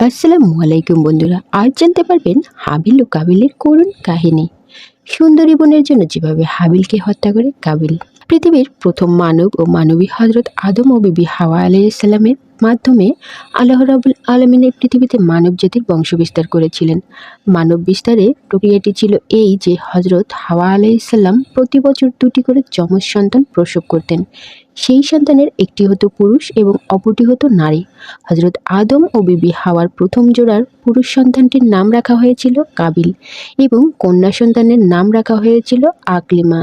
আসসালামু আলাইকুম বন্ধুরা, আজ জানতে পারবেন হাবিল ও কাবিলের করুণ কাহিনী। সুন্দরী বোনের জন্য যেভাবে হাবিলকে হত্যা করে কাবিল। পৃথিবীর প্রথম মানব ও মানবী হযরত আদম ও বিবি হাওয়া আলাইহিসসালামের মাধ্যমে আল্লাহ রাব্বুল আলামিন এই পৃথিবীতে মানব জাতির বংশ বিস্তার করেছিলেন। মানব বিস্তারের প্রক্রিয়াটি ছিল এই যে হযরত হাওয়া আলাইহিসসালাম প্রতি বছর দুটি করে যমজ সন্তান প্রসব করতেন। সেই সন্তানের একটি হতো পুরুষ এবং অপরটি হতো নারী। হযরত আদম ও বিবি হাওয়ার প্রথম জোড়ার পুরুষ সন্তানটির নাম রাখা হয়েছিল কাবিল এবং কন্যা সন্তানের নাম রাখা হয়েছিল আকলিমা।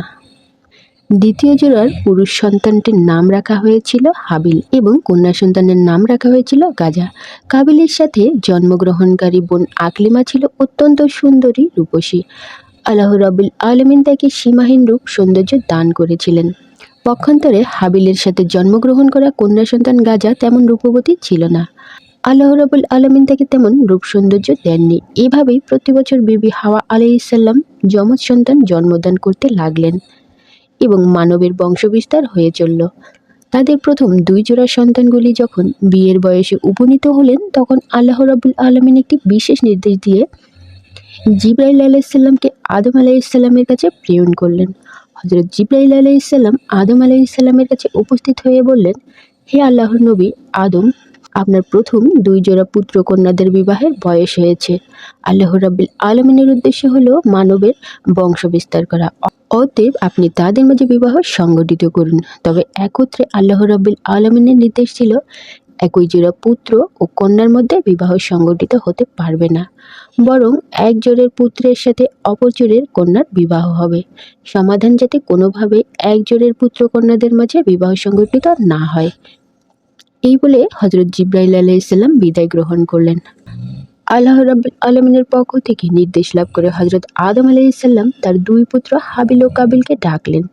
দ্বিতীয় জোড়ার পুরুষ সন্তানটির নাম রাখা হয়েছিল হাবিল এবং কন্যা সন্তানের নাম রাখা হয়েছিল গাজা। কাবিলের সাথে জন্মগ্রহণকারী বোন আকলিমা ছিল অত্যন্ত সুন্দরী রূপসী। আল্লাহ রাব্বুল আলামিন তাকে সীমাহীন রূপ সৌন্দর্য দান করেছিলেন। পক্ষান্তরে হাবিলের সাথে জন্মগ্রহণ করা কন্যা সন্তান গাজা তেমন রূপবতী ছিল না। আল্লাহ রাব্বুল আলামিন তাকে তেমন রূপ সৌন্দর্য দেননি। এভাবেই প্রতি বছর বিবি হাওয়া আলাইহিসসালাম যমজ সন্তান জন্মদান করতে লাগলেন এবং মানবের বংশবিস্তার হয়ে চলল। তাদের প্রথম দুই জোড়া সন্তানগুলি যখন বিয়ের বয়সে উপনীত হলেন, তখন আল্লাহ রাব্বুল আলামিন একটি বিশেষ নির্দেশ দিয়ে জিবরাইল আলাইহিসসালামকে আদম আলাইহিসসালামের কাছে প্রেরণ করলেন। হযরত জিবরাইল আলাইহিসসালাম আদম আলাইহিসসালামের কাছে উপস্থিত হয়ে বললেন, হে আল্লাহর নবী আদম, আপনার প্রথম দুই জোড়া পুত্র কন্যাদের বিবাহের বয়স হয়েছে। আল্লাহ রাব্বুল আলামিনের উদ্দেশ্য হলো মানবের বংশ বিস্তার করা। অতএব আপনি তাদের মাঝে বিবাহ সংগঠিত করুন। তবে একত্রে আল্লাহ রাব্বুল আলামিনের নির্দেশ ছিল একই জোড়া পুত্র ও কন্যার মধ্যে বিবাহ সংগঠিত হতে পারবে না, বরং এক জোড়ের পুত্রের সাথে অপর জোড়ের কন্যার বিবাহ হবে। সমাধান যাতে কোনোভাবে এক জোড়ের পুত্র কন্যাদের মাঝে বিবাহ সংগঠিত না হয়। এই বলে হযরত জিবরাইল আলাইহিসসালাম বিদায় গ্রহণ করলেন। আল্লাহ রাব্বুল আলামিনের পক্ষ থেকে নির্দেশ লাভ করে হযরত আদম আলাইহিসসালাম তার দুই পুত্র হাবিল ও কাবিলকে ডাকলেন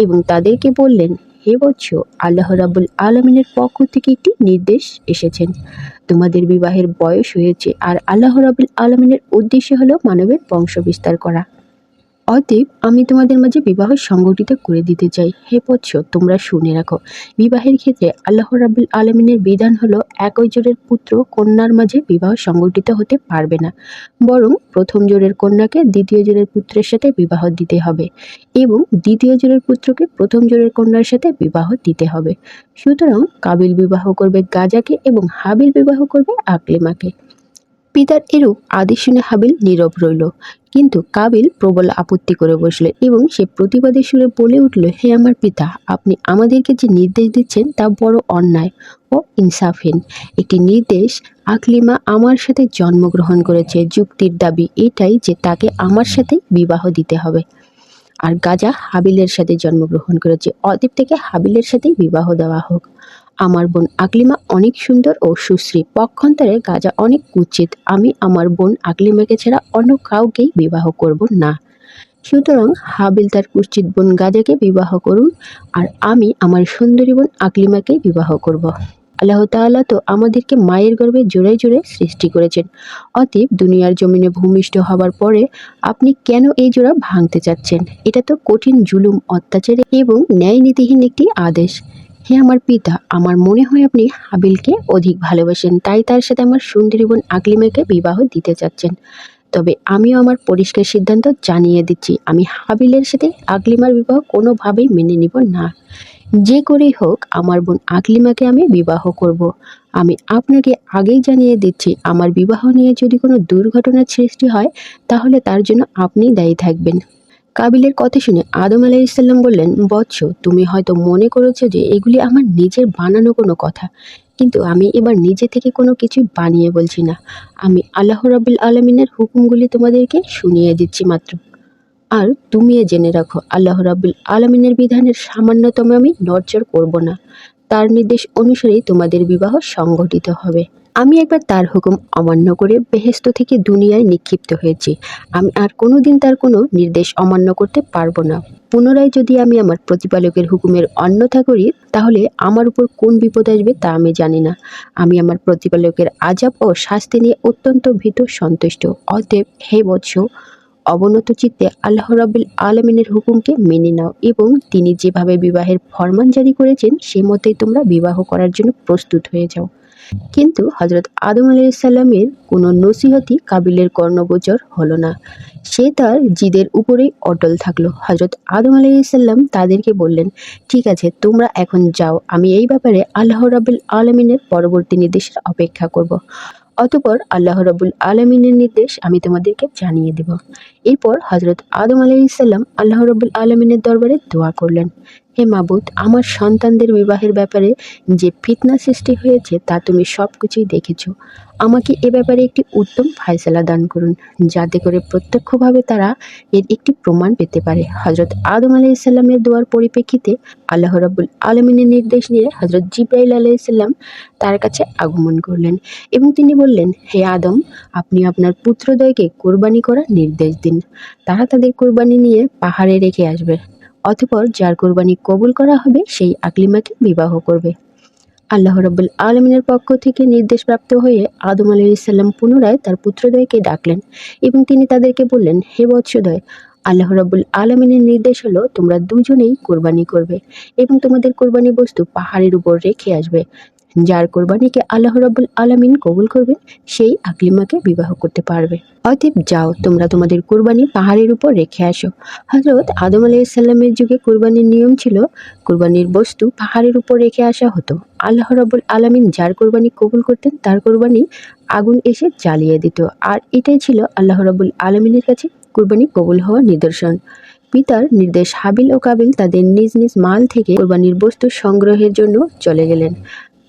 এবং তাদেরকে বললেন, হে বৎস, আল্লাহ রাব্বুল আলামিনের পক্ষ থেকে একটি নির্দেশ এসেছেন। তোমাদের বিবাহের বয়স হয়েছে আর আল্লাহ রাব্বুল আলামিনের উদ্দেশ্য হলো মানবের বংশ বিস্তার করা। অতএব আমি তোমাদের মাঝে বিবাহ সংগঠিত করে দিতে চাই। হে বৎস, তোমরা শুনে রাখো, বিবাহের ক্ষেত্রে আল্লাহ রাব্বুল আলামিনের বিধান হলো একই জোড়ের পুত্র কন্যার মাঝে বিবাহ সংগঠিত হতে পারবে না, বরং প্রথম জোড়ের কন্যাকে দ্বিতীয় জোড়ের পুত্রের সাথে বিবাহ দিতে হবে এবং দ্বিতীয় জোড়ের পুত্রকে প্রথম জোড়ের কন্যার সাথে বিবাহ দিতে হবে। সুতরাং কাবিল বিবাহ করবে গাজাকে এবং হাবিল বিবাহ করবে আকলিমাকে। পিতার এরূপ আদেশ শুনে হাবিল নীরব রইল, কিন্তু কাবিল প্রবল আপত্তি করে বসল এবং সে প্রতিবাদের সুরে বলে উঠল, হে আমার পিতা, আপনি আমাদেরকে যে নির্দেশ দিচ্ছেন তা বড় অন্যায় ও ইনসাফহীন একটি নির্দেশ। আকলিমা আমার সাথে জন্মগ্রহণ করেছে, যুক্তির দাবি এটাই যে তাকে আমার সাথে বিবাহ দিতে হবে। আর গাজা হাবিলের সাথে জন্মগ্রহণ করেছে, অতএব থেকে হাবিলের সাথেই বিবাহ দেওয়া হোক। আমার বোন আকলিমা অনেক সুন্দর ও সুশ্রী, পক্ষান্তরে গাজা অনেক কুৎসিত। আমি আমার বোন আকলিমাকে ছাড়া অন্য কাউকেই বিবাহ করব না। সুতরাং হাবিল তার কুৎসিত বোন গাজাকে বিবাহ করুন আর আমি আমার সুন্দরী বোন আকলিমাকে বিবাহ করব। আল্লাহ তাআলা তো আমাদেরকে মায়ের গর্ভে জোড়ায় জোড়ায় সৃষ্টি করেছেন, অতএব দুনিয়ার জমিনে ভূমিষ্ঠ হবার পরে আপনি কেন এই জোড়া ভাঙতে চাচ্ছেন? এটা তো কঠিন জুলুম, অত্যাচার এবং ন্যায় নীতিহীন একটি আদেশ। হে আমার পিতা, আমার মনে হয় আপনি হাবিলকে অধিক ভালোবাসেন, তাই তার সাথে আমার সুন্দরী বোন আকলিমাকে বিবাহ দিতে চাচ্ছেন। তবে আমিও আমার পরিষ্কার সিদ্ধান্ত জানিয়ে দিচ্ছি, আমি হাবিলের সাথে আকলিমার বিবাহ কোনোভাবেই মেনে নিব না। যে করেই হোক আমার বোন আকলিমাকে আমি বিবাহ করব। আমি আপনাকে আগেই জানিয়ে দিচ্ছি, আমার বিবাহ নিয়ে যদি কোনো দুর্ঘটনার সৃষ্টি হয় তাহলে তার জন্য আপনিই দায়ী থাকবেন। কাবিলের কথা শুনে আদম আলাইহিসসালাম বললেন, বৎস, তুমি হয়তো মনে করেছো যে এগুলি আমার নিজের বানানো কোনো কথা, কিন্তু আমি এবার নিজে থেকে কোনো কিছুই বানিয়ে বলছি না। আমি আল্লাহ রাব্বুল আলামিনের হুকুমগুলি তোমাদেরকে শুনিয়ে দিচ্ছি মাত্র। আর তুমিও জেনে রাখো, আল্লাহ রাব্বুল আলামিনের বিধানের সামান্যতম আমি নড়চড় করব না। তার নির্দেশ অনুসারেই তোমাদের বিবাহ সংগঠিত হবে। আমি একবার তার হুকুম অমান্য করে বেহেশত থেকে দুনিয়ায় নিক্ষিপ্ত হয়েছি। আমি আর কোনোদিন তার কোনো নির্দেশ অমান্য করতে পারবো না। পুনরায় যদি আমি আমার প্রতিপালকের হুকুমের অন্যথা করি তাহলে আমার উপর কোন বিপদ আসবে তা আমি জানি না। আমি আমার প্রতিপালকের আযাব ও শাস্তি নিয়ে অত্যন্ত ভীত সন্তুষ্ট। অতএব হে বৎস, অবনত চিত্তে আল্লাহ রাব্বুল আলামিনের হুকুমকে মেনে নাও এবং তিনি যেভাবে বিবাহের ফরমান জারি করেছেন সে মতেই তোমরা বিবাহ করার জন্য প্রস্তুত হয়ে যাও। কিন্তু হজরত আদম আলাইসাল্লামের কোনো নসিহতই কাবিলের কর্ণগোচর হলো না। সে তার জিদের উপরেই অটল থাকলো। হজরত আদম আলাইসাল্লাম তাদেরকে বললেন, ঠিক আছে, তোমরা এখন যাও, আমি এই ব্যাপারে আল্লাহ রাব্বুল আলমিনের পরবর্তী নির্দেশের অপেক্ষা করব। অতঃপর আল্লাহ রাব্বুল আলমিনের নির্দেশ আমি তোমাদেরকে জানিয়ে দেব। এরপর হজরত আদম আলাইসাল্লাম আল্লাহ রাব্বুল আলমিনের দরবারে দোয়া করলেন, হে মাবুদ, আমার সন্তানদের বিবাহের ব্যাপারে যে ফিতনা সৃষ্টি হয়েছে তা তুমি সব কিছুই দেখেছ। আমাকে এ ব্যাপারে একটি উত্তম ফায়সালা দান করুন, যাতে করে প্রত্যক্ষভাবে তারা এর একটি প্রমাণ পেতে পারে। হজরত আদম আলাইসাল্লামের দোয়ার পরিপ্রেক্ষিতে আল্লাহ রাব্বুল আলমিনের নির্দেশ নিয়ে হজরত জিব্রাইল আলাইসাল্লাম তার কাছে আগমন করলেন এবং তিনি বললেন, হে আদম, আপনি আপনার পুত্রদ্বয়কে কোরবানি করার নির্দেশ দিন। তারা তাদের কোরবানি নিয়ে পাহাড়ে রেখে আসবে। অতঃপর যার কোরবানি কবুল করা হবে সেই আকলিমাকে বিবাহ করবে। আল্লাহ রাব্বুল আলমিনের পক্ষ থেকে নির্দেশপ্রাপ্ত হয়ে আদম আলাইসাল্লাম পুনরায় তার পুত্রদ্বয়কে ডাকলেন এবং তিনি তাদেরকে বললেন, হে বৎসদ্বয়, আল্লাহ রাব্বুল আলমিনের নির্দেশ হলো তোমরা দুজনেই কোরবানি করবে এবং তোমাদের কোরবানি বস্তু পাহাড়ের উপর রেখে আসবে। যার কোরবানিকে আল্লাহ রাব্বুল আলামিন কবুল করবেন সেই আকলিমাকে বিবাহ করতে পারবে। অতএব যাও, তোমরা তোমাদের কোরবানি পাহাড়ের উপর রেখে আসো। হজরত আদম আলাইসাল্লামের যুগে কোরবানির নিয়ম ছিল কোরবানির বস্তু পাহাড়ের উপর রেখে আসা হতো। আল্লাহ রাব্বুল আলামিন যার কোরবানি কবুল করতেন তার কোরবানি আগুন এসে জ্বালিয়ে দিত। আর এটাই ছিল আল্লাহ রাব্বুল আলামিনের কাছে কোরবানি কবুল হওয়ার নিদর্শন। পিতার নির্দেশ হাবিল ও কাবিল তাদের নিজ নিজ মাল থেকে কোরবানির বস্তু সংগ্রহের জন্য চলে গেলেন।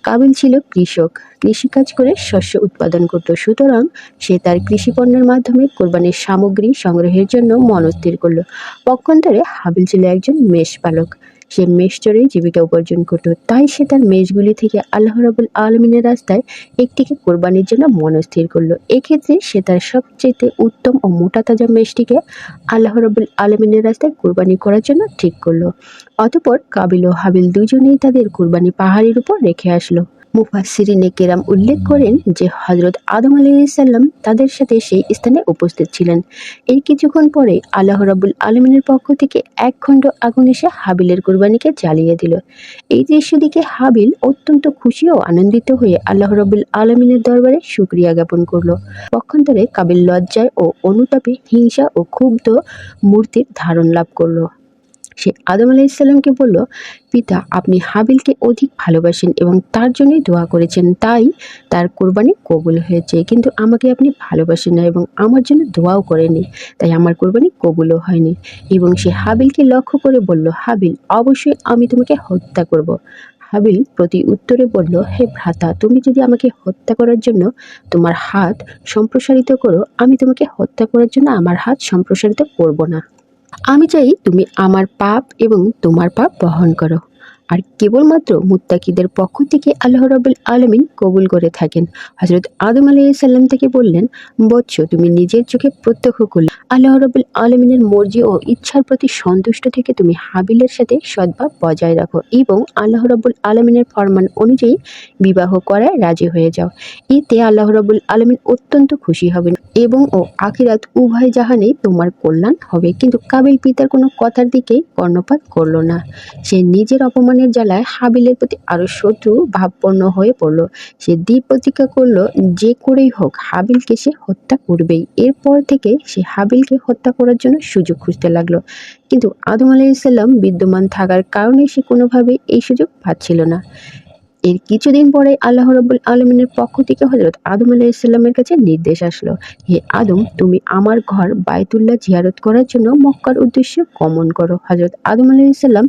কাবিল ছিল কৃষক, কৃষিকাজ করে শস্য উৎপাদন করত, সুতরাং সে তার কৃষিপণ্যের মাধ্যমে কোরবানির সামগ্রী সংগ্রহের জন্য মনস্থির করল। পক্ষান্তরে হাবিল ছিল একজন মেষ পালক। সে মেষ চড়েই জীবিকা উপার্জন করত, তাই সে তার মেষগুলি থেকে আল্লাহ রাব্বুল আলমিনের রাস্তায় একটিকে কোরবানির জন্য মনস্থির করলো। এক্ষেত্রে সে তার সবচেয়ে উত্তম ও মোটা তাজা মেষটিকে আল্লাহ রাব্বুল আলমিনের রাস্তায় কোরবানি করার জন্য ঠিক করলো। অতঃপর কাবিল ও হাবিল দুজনেই তাদের কুরবানি পাহাড়ের উপর রেখে আসলো। মুফাসসিরিনে কেরাম উল্লেখ করেন যে হজরত আদম আলাইসাল্লাম তাদের সাথে সেই স্থানে উপস্থিত ছিলেন। এর কিছুক্ষণ পরে আল্লাহ রাব্বুল আলমিনের পক্ষ থেকে এক খণ্ড আগুন এসে হাবিলের কুরবানিকে জ্বালিয়ে দিল। এই দৃশ্য দেখে হাবিল অত্যন্ত খুশি ও আনন্দিত হয়ে আল্লাহ রাব্বুল আলমিনের দরবারে শুকরিয়া জ্ঞাপন করলো। পক্ষান্তরে কাবিল লজ্জায় ও অনুতাপে হিংসা ও ক্ষুব্ধ মূর্তির ধারণ লাভ করলো। সে আদম আলাইসাল্লামকে বলল, পিতা, আপনি হাবিলকে অধিক ভালোবাসেন এবং তার জন্যই দোয়া করেছেন, তাই তার কোরবানি কবুল হয়েছে। কিন্তু আমাকে আপনি ভালোবাসেন না এবং আমার জন্য দোয়াও করেনি, তাই আমার কোরবানি কবুলও হয়নি। এবং সে হাবিলকে লক্ষ্য করে বলল, হাবিল, অবশ্যই আমি তোমাকে হত্যা করব। হাবিল প্রতি উত্তরে বলল, হে ভ্রাতা, তুমি যদি আমাকে হত্যা করার জন্য তোমার হাত সম্প্রসারিত করো, আমি তোমাকে হত্যা করার জন্য আমার হাত সম্প্রসারিত করব না। আমি চাই তুমি আমার পাপ এবং তোমার পাপ বহন করো। আর কেবলমাত্র মুত্তাকিদের পক্ষ থেকে আল্লাহ রাব্বুল আলামিন কবুল করে থাকেন। হযরত আদম আলাইহিসসালাম থেকে বললেন, বৎস, তুমি নিজের চোখে প্রত্যক্ষ করলে আল্লাহ রাব্বুল আলামিনের মর্জি ও ইচ্ছার প্রতি সন্তুষ্ট থেকে তুমি হাবিলের সাথে সদ্ভাব বজায় রাখো এবং আল্লাহ রাব্বুল আলামিনের ফরমান অনুযায়ী বিবাহ করায় রাজি হয়ে যাও। এতে আল্লাহ রাব্বুল আলামিন অত্যন্ত খুশি হবেন এবং ও আখিরাত উভয় জাহানেই তোমার কল্যাণ হবে। কিন্তু কাবিল পিতার কোনো কথার দিকে কর্ণপাত করল না। সে নিজের অপমানের জ্বালায় হাবিলের প্রতি আরো শত্রু ভাবপন্ন হয়ে পড়ল। সে দৃঢ় প্রতিজ্ঞা করল, যে করেই হোক হাবিলকে সে হত্যা করবেই। এরপর থেকে সে হাবিলকে হত্যা করার জন্য সুযোগ খুঁজতে লাগলো, কিন্তু আদম আলাইহিসসালাম বিদ্যমান থাকার কারণে সে কোনোভাবেই এই সুযোগ পাচ্ছিল না। এর কিছুদিন পরে আল্লাহ রাব্বুল আলমিনের পক্ষ থেকে হযরত আদম আলাইহিসসালামের কাছে নির্দেশ আসলো, হে আদম, তুমি আমার ঘর বায়তুল্লাহ জিয়ারত করার জন্য মক্কার উদ্দেশ্যে গমন করো। হযরত আদম আলাইহিসসালাম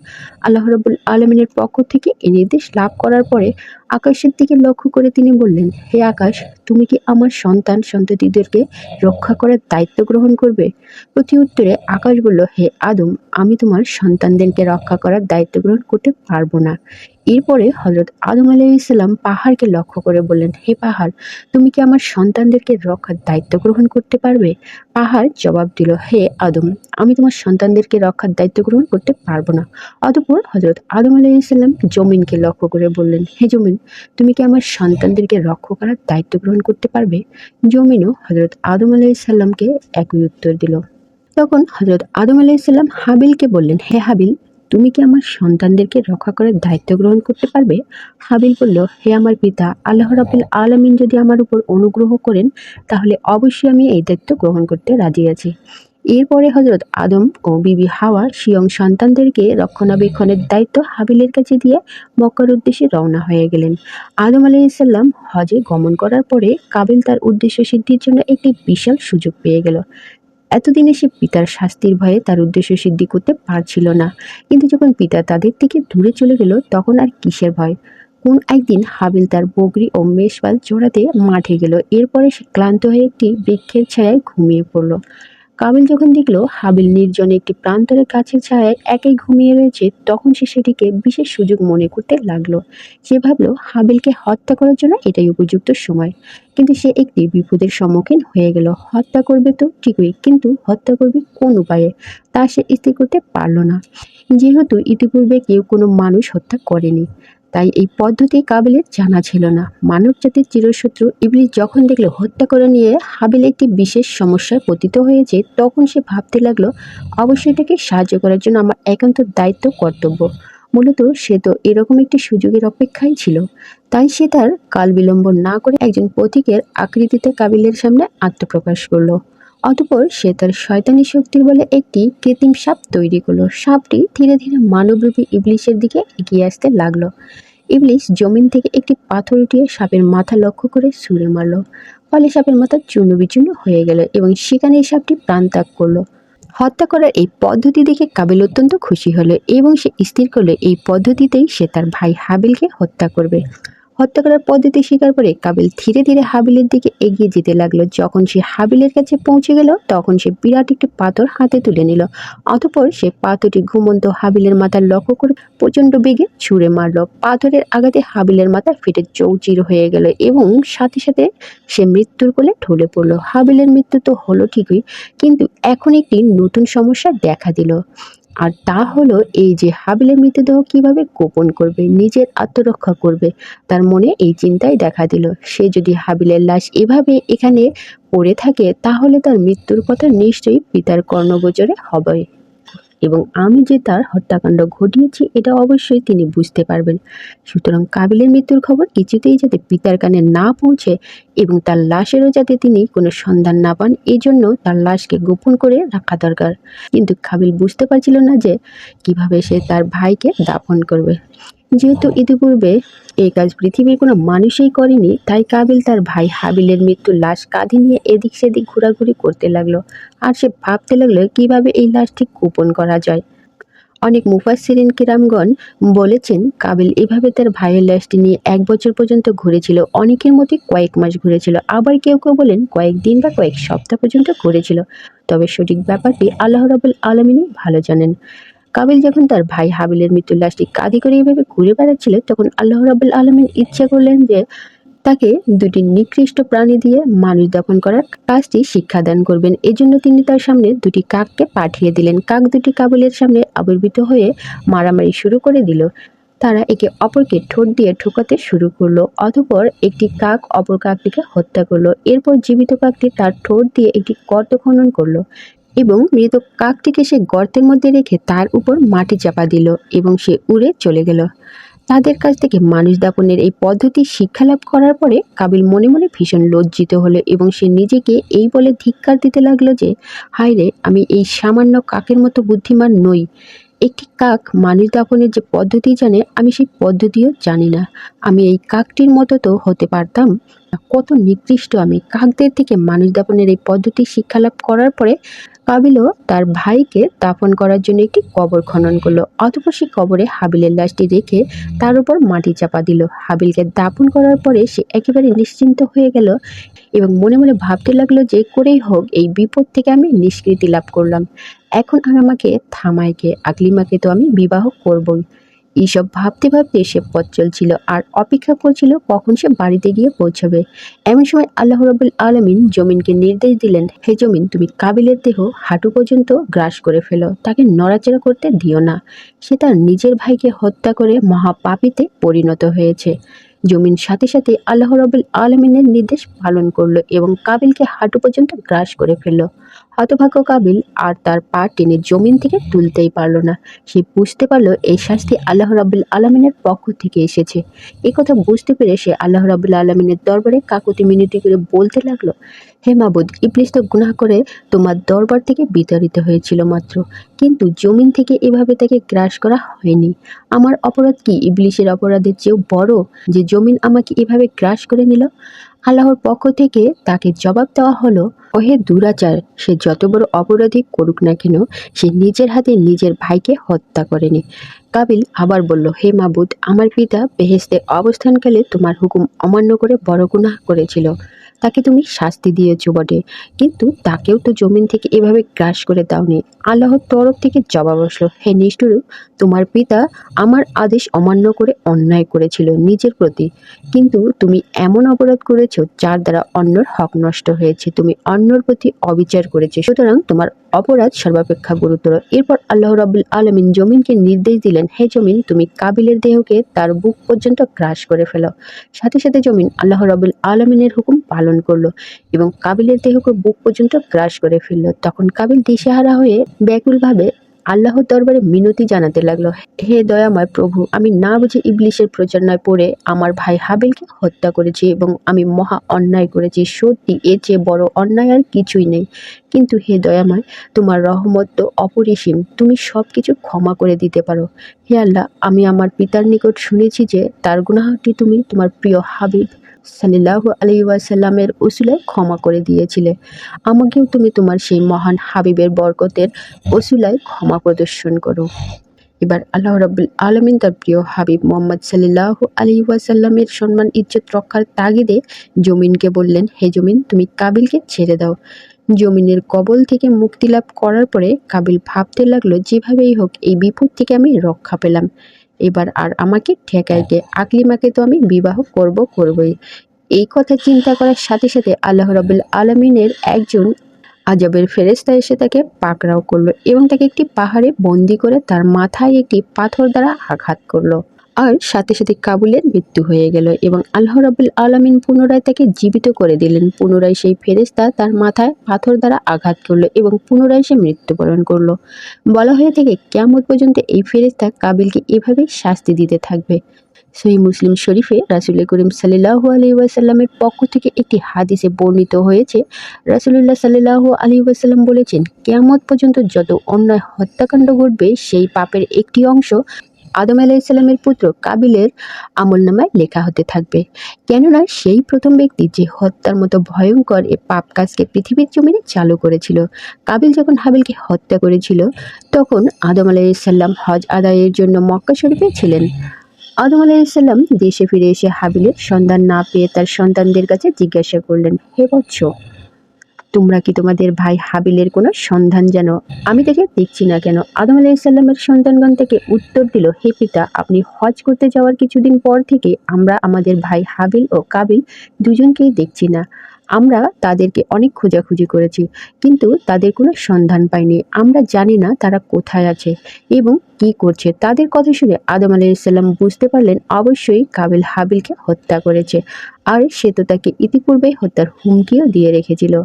আল্লাহ রাব্বুল আলমিনের পক্ষ থেকে এই নির্দেশ লাভ করার পরে আকাশের দিকে লক্ষ্য করে তিনি বললেন, হে আকাশ, তুমি কি আমার সন্ততিদেরকে রক্ষা করার দায়িত্ব গ্রহণ করবে? প্রতি উত্তরে আকাশ বলল, হে আদম, আমি তোমার সন্তানদেরকে রক্ষা করার দায়িত্ব গ্রহণ করতে পারবো না। এরপরে হযরত আদম আলাইহিসসালাম পাহাড়কে লক্ষ্য করে বললেন, হে পাহাড়, তুমি কি আমার সন্তানদেরকে রক্ষার দায়িত্ব গ্রহণ করতে পারবে? পাহাড় জবাব দিল, হে আদম, আমি তোমার সন্তানদেরকে রক্ষার দায়িত্ব গ্রহণ করতে পারবো না। অতঃপর হযরত আদম আলাইহিসসালাম জমিনকে লক্ষ্য করে বললেন, হে জমিন, তুমি কি আমার সন্তানদেরকে রক্ষা করার দায়িত্ব গ্রহণ করতে পারবে? জমিনও হযরত আদম আলাইহিসসালামকে একই উত্তর দিল। তখন হযরত আদম আলাইহিসসালাম হাবিলকে বললেন, হে হাবিল, তুমি কি আমার সন্তানদেরকে রক্ষা করার দায়িত্ব গ্রহণ করতে পারবে? হাবিল বলল, হে আমার পিতা, আল্লাহ রাব্বুল আলামিন যদি আমার উপর অনুগ্রহ করেন তাহলে অবশ্যই আমি এই দায়িত্ব গ্রহণ করতে রাজি আছি। এরপরে হযরত আদম ও বিবি হাওয়া স্বয়ং সন্তানদেরকে রক্ষণাবেক্ষণের দায়িত্ব হাবিলের কাছে দিয়ে মক্কার উদ্দেশ্যে রওনা হয়ে গেলেন। আদম আলাইহিসসালাম হজে গমন করার পরে কাবিল তার উদ্দেশ্য সিদ্ধির জন্য একটি বিশাল সুযোগ পেয়ে গেল। এতদিনে সে পিতার শাস্তির ভয়ে তার উদ্দেশ্য সিদ্ধি করতে পারছিল না, কিন্তু যখন পিতা তাদের থেকে দূরে চলে গেল তখন আর কিসের ভয়। কোন একদিন হাবিল তার বকরি ও মেষপাল চড়াতে মাঠে গেল। এরপরে সে ক্লান্ত হয়ে একটি বৃক্ষের ছায়ায় ঘুমিয়ে পড়ল। কাবিল যখন দেখল হাবিল নির্জনে একটি প্রান্তরের গাছের ছায়ায় একাই ঘুমিয়ে রয়েছে, তখন সে সেটিকে বিশেষ সুযোগ মনে করতে লাগলো। সে ভাবল হাবিলকে হত্যা করার জন্য এটাই উপযুক্ত সময়। কিন্তু সে একটি বিপদের সম্মুখীন হয়ে গেল। হত্যা করবে তো ঠিকই, কিন্তু হত্যা করবে কোন উপায়ে তা সে স্থির করতে পারল না। যেহেতু ইতিপূর্বে কেউ কোনো মানুষ হত্যা করেনি, তাই এই পদ্ধতি কাবিলের জানা ছিল না। মানব জাতির চিরশত্রু ইবলিস যখন দেখলো হত্যা করে নিয়ে হাবিল একটি বিশেষ সমস্যায় পতিত হয়েছে, তখন সে ভাবতে লাগলো অবশ্যই তাকে সাহায্য করার জন্য আমার একান্ত দায়িত্ব কর্তব্য। মূলত সে তো এরকম একটি সুযোগের অপেক্ষায় ছিল। তাই সে তার কাল বিলম্ব না করে একজন পথিকের আকৃতিতে কাবিলের সামনে আত্মপ্রকাশ করলো। অতঃপর সে তার শয়তানি শক্তির বলে একটি কৃত্রিম সাপ তৈরি করলো। সাপটি ধীরে ধীরে মানবরূপী ইবলিসের দিকে এগিয়ে আসতে লাগলো। ইবলিস জমিন থেকে একটি পাথর উঠিয়ে সাপের মাথা লক্ষ্য করে ছুঁড়ে মারল। ফলে সাপের মাথা চূর্ণ বিচূর্ণ হয়ে গেল এবং সেখানেই সাপটি প্রাণত্যাগ করলো। হত্যা করার এই পদ্ধতি দেখে কাবিল অত্যন্ত খুশি হলো এবং সে স্থির করলো এই পদ্ধতিতেই সে তার ভাই হাবিলকে হত্যা করবে। হত্যা করার পদ্ধতি স্বীকার করে কাবিল ধীরে ধীরে হাবিলের দিকে এগিয়ে যেতে লাগলো। যখন সে হাবিলের কাছে পৌঁছে গেল তখন সে বিরাট একটি পাথর হাতে তুলে নিল। অতঃপর সে পাথরটি ঘুমন্ত হাবিলের মাথা লক্ষ্য করে প্রচণ্ড বেগে ছুঁড়ে মারল। পাথরের আঘাতে হাবিলের মাথা ফেটে চৌচির হয়ে গেল এবং সাথে সাথে সে মৃত্যুর কোলে ঢলে পড়ল। হাবিলের মৃত্যু তো হলো ঠিকই, কিন্তু এখন একটি নতুন সমস্যা দেখা দিল। আর তা হলো এই যে হাবিলের মৃতদেহ কিভাবে গোপন করবে, নিজের আত্মরক্ষা করবে। তার মনে এই চিন্তাই দেখা দিল, সে যদি হাবিলের লাশ এভাবে এখানে পড়ে থাকে তাহলে তার মৃত্যুর কথা নিশ্চয়ই পিতার কর্ণগোচরে হবে এবং আমি যে তার হত্যাকাণ্ড ঘটিয়েছি এটা অবশ্যই তিনি বুঝতে পারবেন। সুতরাং কাবিলের মৃত্যুর খবর কিছুতেই যাতে পিতার কানে না পৌঁছে এবং তার লাশেরও যাতে তিনি কোনো সন্ধান না পান, এজন্য তার লাশকে গোপন করে রাখা দরকার। কিন্তু কাবিল বুঝতে পারছিল না যে কিভাবে সে তার ভাইকে দাফন করবে। যেহেতু ইতিপূর্বে এই কাজ পৃথিবীর কোনো মানুষই করেনি, তাই কাবিল তার ভাই হাবিলের মৃত্যুর লাশ কাঁধে নিয়ে এদিক সেদিক ঘোরাঘুরি করতে লাগলো। আর সে ভাবতে লাগলো কিভাবে এই লাশটি গোপন করা যায়। অনেক মুফাসসিরিন কিরামগণ বলেছেন কাবিল এভাবে তার ভাইয়ের লাশটি নিয়ে ১ বছর পর্যন্ত ঘুরেছিল। অনেকের মতে কয়েক মাস ঘুরেছিল, আবার কেউ কেউ বলেন কয়েকদিন বা কয়েক সপ্তাহ পর্যন্ত ঘুরেছিল। তবে সঠিক ব্যাপারটি আল্লাহ রাব্বুল আলামিনই ভালো জানেন। কাবিল যখন তার ভাই হাবিলের মৃত্যুর লাশটি কাঁধে করে এভাবে ঘুরে বেড়াচ্ছিল, তখন আল্লাহ রাব্বুল আলামিন ইচ্ছা করলেন যে তাকে দুটি নিকৃষ্ট প্রাণী দিয়ে মানুষ দাফন করার কাজটি শিক্ষাদান করবেন। এজন্য তিনি তার সামনে দুটি কাককে পাঠিয়ে দিলেন। কাক দুটি কাবিলের সামনে আবির্ভূত হয়ে মারামারি শুরু করে দিল। তারা একে অপরকে ঠোঁট দিয়ে ঠোকাতে শুরু করলো। অতঃপর একটি কাক অপর কাকটিকে হত্যা করলো। এরপর জীবিত কাকটি তার ঠোঁট দিয়ে একটি গর্ত খনন করলো এবং মৃত কাকটিকে সে গর্তের মধ্যে রেখে তার উপর মাটি চাপা দিল এবং সে উড়ে চলে গেল। তাদের কাছ থেকে মানুষ দাফনের এই পদ্ধতি শিক্ষা লাভ করার পরে কাবিল মনে মনে ভীষণ লজ্জিত হলো এবং সে নিজেকে এই বলে ধিক্কার দিতে লাগলো যে হায় রে, আমি এই সামান্য কাকের মতো বুদ্ধিমান নই। একটি কাক মানুষ দাফনের যে পদ্ধতি জানে, আমি সেই পদ্ধতিও জানি না। আমি এই কাকটির মতো তো হতে পারতাম। কত নিকৃষ্ট আমি! কাকদের থেকে মানুষ দাফনের এই পদ্ধতি শিক্ষা লাভ করার পরে কাবিলও তার ভাইকে দাফন করার জন্য একটি কবর খনন করলো। অতঃপর সে কবরে হাবিলের লাশটি রেখে তার উপর মাটি চাপা দিল। হাবিলকে দাফন করার পরে সে একেবারে নিশ্চিন্ত হয়ে গেল এবং মনে মনে ভাবতে লাগলো যে করেই হোক এই বিপদ থেকে আমি নিষ্কৃতি লাভ করলাম। এখন আর আমাকে থামায় কে? আকলিমাকে তো আমি বিবাহ করবই। এইসব ভাবতে ভাবতে সে পথ চলছিল আর অপেক্ষা করছিল কখন সে বাড়িতে গিয়ে পৌঁছাবে। এমন সময় আল্লাহ রাব্বুল আলামিন জমিনকে নির্দেশ দিলেন, হে জমিন, তুমি কাবিলের দেহ হাঁটু পর্যন্ত গ্রাস করে ফেলো, তাকে নড়াচড়া করতে দিও না। সে তার নিজের ভাইকে হত্যা করে মহাপাপীতে পরিণত হয়েছে। জমিন সাথে সাথে আল্লাহ রাব্বুল আলামিনের নির্দেশ পালন করলো এবং কাবিলকে হাঁটু পর্যন্ত গ্রাস করে ফেললো। হতভাগ্য কাবিল আর তার পা টেনে জমিন থেকে তুলতেই পারল না। সে বুঝতে পারল এই শাস্তি আল্লাহ রাব্বুল আলামিনের পক্ষ থেকে এসেছে। এই কথা বুঝতে পেরে সে আল্লাহ রাব্বুল আলামিনের দরবারে কাকুতি মিনতি করে বলতে লাগলো, হে মাবুদ, ইবলিস তো গুনাহ করে তোমার দরবার থেকে বিতাড়িত হয়েছিল মাত্র, কিন্তু জমিন থেকে এভাবে তাকে গ্রাস করা হয়নি। আমার অপরাধ কি ইবলিসের অপরাধের চেয়েও বড় যে জমিন আমাকে এভাবে গ্রাস করে নিল? আল্লাহর পক্ষ থেকে তাকে জবাব দেওয়া হলো, ওহে দুরাচার, সে যত বড় অপরাধী করুক না কেন, সে নিজের হাতে নিজের ভাইকে হত্যা করেনি। কাবিল আবার বলল, হে মাবুদ, আমার পিতা বেহেশতে অবস্থানকালে তোমার হুকুম অমান্য করে বড় গুনাহ করেছিল। তাকে তুমি শাস্তি দিয়েছ বটে, কিন্তু তাকেও তো জমিন থেকে এভাবে গ্রাস করে দাওনি। আল্লাহর তরফ থেকে জবাব আসলো, হে নিষ্ঠুর, তোমার পিতা আমার আদেশ অমান্য করে অন্যায় করেছিল নিজের প্রতি, কিন্তু তুমি এমন অপরাধ করেছো যার দ্বারা অন্যর হক নষ্ট হয়েছে। তুমি অন্যর প্রতি অবিচার করেছো, সুতরাং তোমার অপরাধ সর্বাপেক্ষা গুরুতর। এরপর আল্লাহ রাব্বুল আলামিন জমিনকে নির্দেশ দিলেন, হে জমিন, তুমি কাবিলের দেহকে তার বুক পর্যন্ত গ্রাস করে ফেলো। সাথে সাথে জমিন আল্লাহ রাব্বুল আলামিনের হুকুম পালন করলো এবং কাবিলের দেহকে বুক পর্যন্ত গ্রাস করে ফেললো। তখন কাবিল দিশেহারা হয়ে ব্যাকুলভাবে আল্লাহর দরবারে মিনতি জানাতে লাগলো, হে দয়াময় প্রভু, আমি না বুঝে ইবলিসের প্রচারণায় পড়ে আমার ভাই হাবিলকে হত্যা করেছি এবং আমি মহা অন্যায় করেছি। সত্যি এর চেয়ে বড় অন্যায় আর কিছুই নেই। কিন্তু হে দয়াময়, তোমার রহমত তো অপরিসীম, তুমি সবকিছু ক্ষমা করে দিতে পারো। হে আল্লাহ, আমি আমার পিতার নিকট শুনেছি যে তার গুনাহটি তুমি তোমার প্রিয় হাবিব সাল্লাল্লাহু আলাইহি ওয়াসাল্লামের উসিলায় ক্ষমা করে দিয়েছিলে। আমাকেও তুমি তোমার সেই মহান হাবিবের বরকতের ওসিলায় ক্ষমা প্রদর্শন করো। এবার আল্লাহ রাব্বুল আলামিন তার প্রিয় হাবিব মুহাম্মদ সাল্লাল্লাহু আলাইহি ওয়াসাল্লামের সম্মান ইজ্জত রক্ষার তাগিদে জমিনকে বললেন, হে জমিন, তুমি কাবিলকে ছেড়ে দাও। জমিনের কবল থেকে মুক্তি লাভ করার পরে কাবিল ভাবতে লাগলো, যেভাবেই হোক এই বিপদ থেকে আমি রক্ষা পেলাম, এবার আর আমাকে ঠেকায় কে? আকলিমাকে তো আমি বিবাহ করবই। এই কথা চিন্তা করার সাথে সাথে আল্লাহ রাব্বুল আলামিনের একজন আজবের ফেরেশতা এসে তাকে পাকড়াও করলো এবং তাকে একটি পাহাড়ে বন্দি করে তার মাথায় একটি পাথর দ্বারা আঘাত করলো। আর সাথে সাথে কাবুলের মৃত্যু হয়ে গেল এবং আল্লাহ রাব্বুল আলামিন পুনরায় তাকে জীবিত করে দিলেন। পুনরায় সেই ফেরেশতা তার মাথায় পাথর দ্বারা আঘাত করলো এবং পুনরায় সে মৃত্যুবরণ করলো। বলা হয়ে থাকে কিয়ামত পর্যন্ত এই ফেরেশতা কাবিলকে এভাবেই শাস্তি দিতে থাকবে। সহিহ মুসলিম শরীফে রাসূল করিম সাল্লাল্লাহু আলাইহি ওয়াসাল্লামের পক্ষ থেকে একটি হাদিসে বর্ণিত হয়েছে, রাসূলুল্লাহ সাল্লাল্লাহু আলাইহি ওয়াসাল্লাম বলেছেন, কিয়ামত পর্যন্ত যত অন্যায় হত্যাকাণ্ড ঘটবে সেই পাপের একটি অংশ আদম আলাইহিস সালামের পুত্র কাবিলের আমলনামায় লেখা হতে থাকবে। কেননা সেই প্রথম ব্যক্তি যে হত্যার মতো ভয়ঙ্কর এ পাপ কাজকে পৃথিবীর জমিনে চালু করেছিল। কাবিল যখন হাবিলকে হত্যা করেছিল তখন আদম আলাইহিস সালাম হজ আদায়ের জন্য মক্কা শরীফে ছিলেন। আদম আলাইহিসসালাম দেশে ফিরে এসে হাবিলের সন্ধান না পেয়ে তার সন্তানদের কাছে জিজ্ঞাসা করলেন, হে বৎস, তোমরা কি তোমাদের ভাই হাবিলের কোনো সন্ধান জানো? আমি তাকে দেখছি না কেন? আদম আলাইহিসসালামের সন্তানগণ তাকে উত্তর দিল, হে পিতা, আপনি হজ করতে যাওয়ার কিছুদিন পর থেকে আমরা আমাদের ভাই হাবিল ও কাবিল দুজনকেই দেখছি না। আমরা তাদেরকে অনেক খোঁজাখুঁজি করেছি, কিন্তু তাদের কোনো সন্ধান পাইনি। আমরা জানি না তারা কোথায় আছে এবং কি করছে। তাদের কথা শুনে আদম আলাইহিসসালাম বুঝতে পারলেন অবশ্যই কাবিল হাবিলকে হত্যা করেছে, আর সে তো তাকে ইতিপূর্বেই হত্যার হুমকিও দিয়ে রেখেছিল।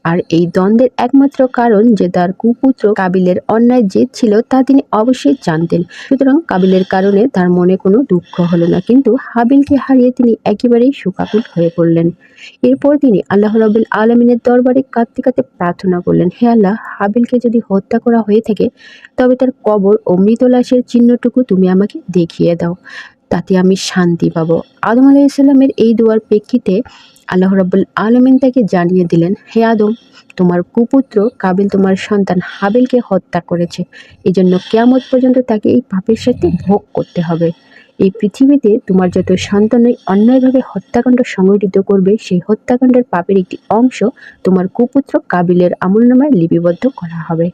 আর এই দ্বন্দ্বের একমাত্র কারণ যে তার কুপুত্র কাবিলের অন্যায় জেদ ছিল তা তিনি অবশ্যই জানতেন। সুতরাং কাবিলের কারণে তার মনে কোনো দুঃখ হলো না, কিন্তু হাবিলকে হারিয়ে তিনি একেবারেই শোকাকুল হয়ে পড়লেন। এরপর তিনি আল্লাহ রাব্বুল আলামিনের দরবারে কাঁদতে কাঁদতে প্রার্থনা করলেন, হে আল্লাহ, হাবিলকে যদি হত্যা করা হয়ে থাকে তবে তার কবর ও মৃত লাশের চিহ্নটুকু তুমি আমাকে দেখিয়ে দাও, তাতে আমি শান্তি পাবো। আদম আলাইহিসসালামের এই দোয়ার প্রেক্ষিতে আল্লাহ রাব্বুল আলামিন তাকে জানিয়ে দিলেন, হে আদম, তোমার কুপুত্র কাবিল তোমার সন্তান হাবিলকে হত্যা করেছে, এজন্য কিয়ামত পর্যন্ত তাকে এই পাপের শাস্তি ভোগ করতে হবে। এই পৃথিবীতে তোমার যত সন্তানই অন্যায়ভাবে হত্যাকাণ্ড সংঘটিত করবে সেই হত্যাকাণ্ডের পাপের একটি অংশ তোমার কুপুত্র কাবিলের আমলনামায় লিপিবদ্ধ করা হবে।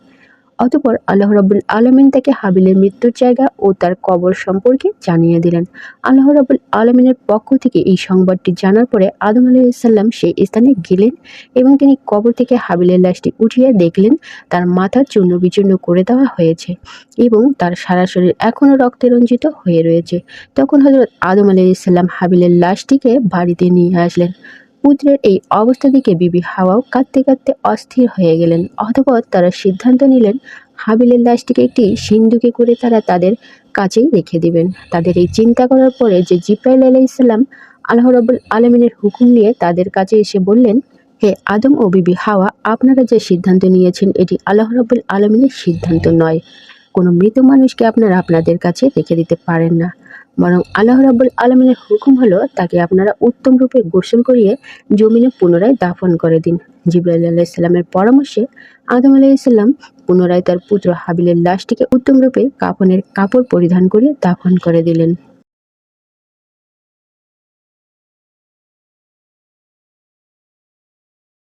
অতঃপর আল্লাহ রাব্বুল আলামিন তাকে হাবিলের মৃত্যুর জায়গা ও তার কবর সম্পর্কে জানিয়ে দিলেন। আল্লাহ রাব্বুল আলামিনের পক্ষ থেকে এই সংবাদটি জানার পরে আদম আলাইহিস সালাম সেই স্থানে গেলেন এবং তিনি কবর থেকে হাবিলের লাশটি উঠিয়ে দেখলেন তার মাথা চূর্ণ বিচূর্ণ করে দেওয়া হয়েছে এবং তার সারা শরীর এখনও রক্তে রঞ্জিত হয়ে রয়েছে। তখন হযরত আদম আলাইহিস সালাম হাবিলের লাশটিকে বাড়িতে নিয়ে আসলেন। পুত্রের এই অবস্থা দেখে বিবি হাওয়াও কাঁদতে কাঁদতে অস্থির হয়ে গেলেন। অতঃপর তারা সিদ্ধান্ত নিলেন হাবিলের লাশটিকে একটি সিন্দুকে করে তারা তাদের কাছেই রেখে দিবেন। তাদের এই চিন্তা করার পরে যে জিব্রাইল আলাইহিস সালাম আল্লাহ রাব্বুল আলামিনের হুকুম নিয়ে তাদের কাছে এসে বললেন, হে আদম ও বিবি হাওয়া, আপনারা যে সিদ্ধান্ত নিয়েছেন এটি আল্লাহ রাব্বুল আলামিনের সিদ্ধান্ত নয়। কোনো মৃত মানুষকে আপনারা আপনাদের কাছে রেখে দিতে পারেন না, বরং আল্লাহ রাব্বুল আলামিনের হুকুম হলো তাকে আপনারা উত্তম রূপে গোসল করিয়ে জমিনে পুনরায় দাফন করে দিন। জিবরাইল আলাইহিস সালামের পরামর্শে আদম আলাইহিস সালাম পুনরায় তার পুত্র হাবিলের লাশটিকে উত্তম রূপে কাফনের কাপড় পরিধান করিয়ে দাফন করে দিলেন।